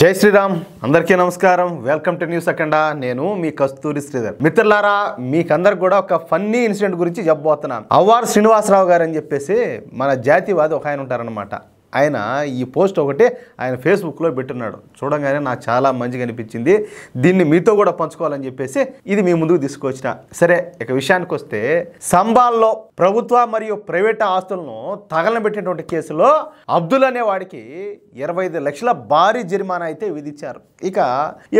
జై శ్రీరామ్ అందరికీ నమస్కారం వెల్కమ్ టు న్యూస్ అఖండ నేను మీ కస్తూరి శ్రీధర్ మిత్రులారా మీకందరికి కూడా ఒక ఫన్నీ ఇన్సిడెంట్ గురించి చెప్పబోతున్నాను అవ్వారు శ్రీనివాసరావు గారు అని చెప్పేసి మన జాతివాది ఒక ఆయన ఉంటారనమాట ఆయన ఈ పోస్ట్ ఒకటి ఆయన ఫేస్బుక్లో పెట్టున్నాడు చూడంగానే నాకు చాలా మంచిగా అనిపించింది దీన్ని మీతో కూడా పంచుకోవాలని చెప్పేసి ఇది మీ ముందుకు తీసుకొచ్చిన సరే ఇక విషయానికి వస్తే సంబాల్లో ప్రభుత్వ మరియు ప్రైవేట్ ఆస్తులను తగలబెట్టినటువంటి కేసులో అబ్దుల్ అనే వాడికి 25 లక్షల భారీ జరిమానా అయితే విధించారు ఇక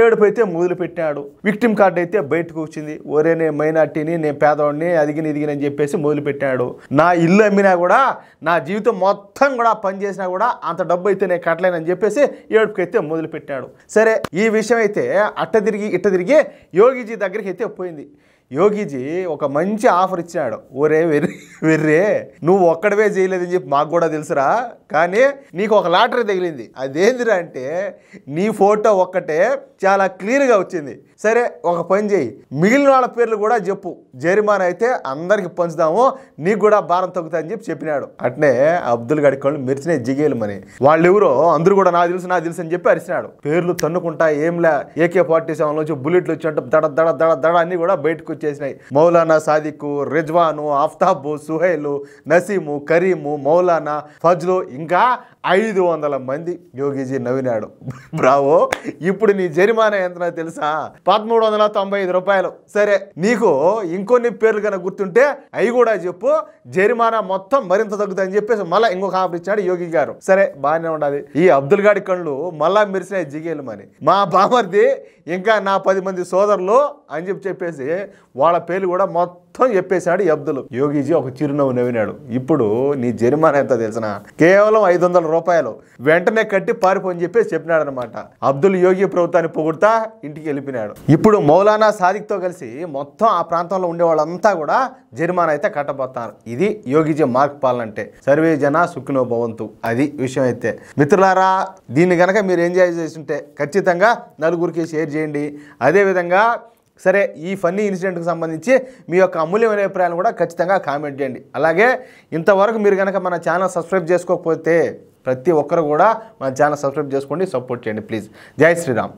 ఏడుపు అయితే మొదలు పెట్టాడు విక్టిమ్ కార్డు అయితే బయటకు వచ్చింది ఒరే నేను మైనార్టీని నేను పేదవాడిని అదిగిని చెప్పేసి మొదలు పెట్టాడు నా ఇల్లు అమ్మినా కూడా నా జీవితం మొత్తం కూడా పనిచేసిన కూడా అంత డబ్బు అయితే నేను కట్టలేనని చెప్పేసి ఏడుపుకైతే మొదలు పెట్టాడు సరే ఈ విషయం అయితే ఇట్ట తిరిగి యోగిజీ దగ్గరికి అయితే పోయింది యోగిజీ ఒక మంచి ఆఫర్ ఇచ్చినాడు ఒరే వెర్రే నువ్వు ఒక్కడవే చేయలేదని చెప్పి మాకు కూడా తెలుసురా కానీ నీకు ఒక లాటరీ తగిలింది అదేందిరా అంటే నీ ఫోటో ఒక్కటే చాలా క్లియర్గా వచ్చింది సరే ఒక పని చేయి మిగిలిన వాళ్ళ పేర్లు కూడా చెప్పు జరిమానా అయితే అందరికి పంచుదాము నీకు కూడా భారం తగ్గుతుందని చెప్పినాడు అట్నే అబ్దుల్ గడి కళ్ళు మెరిచినాయి జిగేలు మని వాళ్ళెవరో అందరూ కూడా నాకు తెలుసు అని చెప్పి అరిచినాడు పేర్లు తన్నుకుంటా ఏంలే AK-47 నుంచి బుల్లెట్లు వచ్చినట్టు దడ అన్ని కూడా బయటకు వచ్చేసినాయి మౌలానా సాదిక్ రిజ్వాను ఆఫ్తాబు సుహైలు నసీము కరీము మౌలానా ఫజ్లు ఇంకా 500 మంది యోగిజీ నవ్వినాడు బ్రావో ఇప్పుడు నీ జరిమానా ఎంత తెలుసా 1395 రూపాయలు సరే నీకు ఇంకొన్ని పేర్లు కనుక గుర్తుంటే అవి కూడా చెప్పు జరిమానా మొత్తం మరింత తగ్గుతుందని చెప్పేసి మళ్ళీ ఇంకొక ఆఫర్ ఇచ్చాడు యోగి గారు సరే బాగానే ఉండాలి ఈ అబ్దుల్ గాడి కళ్ళు మళ్ళా మెరిసినాయి జిగేలు మని మా బామర్ది ఇంకా నా 10 మంది సోదరులు అని చెప్పేసి వాళ్ళ పేర్లు కూడా మొత్తం చెప్పేశాడు ఈ అబ్దుల్ యోగిజీ ఒక చిరునవ్వు నవ్వినాడు ఇప్పుడు నీ జరిమానా ఎంత తెలిసిన కేవలం 500 రూపాయలు వెంటనే కట్టి పారిపోని చెప్పేసి చెప్పినాడు అనమాట అబ్దుల్ యోగి ప్రభుత్వాన్ని పొగుడుతా ఇంటికి వెళ్ళిపోయినాడు ఇప్పుడు మౌలానా సాదిక్తో కలిసి మొత్తం ఆ ప్రాంతంలో ఉండే వాళ్ళంతా కూడా జరిమానా అయితే కట్టబోతున్నారు ఇది యోగిజీ మార్క్ పాలన అంటే సర్వే జన సుఖినో భవంతు అది విషయం అయితే మిత్రులారా దీన్ని కనుక మీరు ఎంజాయ్ చేస్తుంటే ఖచ్చితంగా నలుగురికి షేర్ చేయండి అదేవిధంగా సరే ఈ ఫన్నీ ఇన్సిడెంట్కి సంబంధించి మీ యొక్క అమూల్యమైన అభిప్రాయాలను కూడా ఖచ్చితంగా కామెంట్ చేయండి అలాగే ఇంతవరకు మీరు కనుక మన ఛానల్ సబ్స్క్రైబ్ చేసుకోకపోతే ప్రతి ఒక్కరు కూడా మన ఛానల్ సబ్స్క్రైబ్ చేసుకోండి సపోర్ట్ చేయండి ప్లీజ్ జై శ్రీరామ్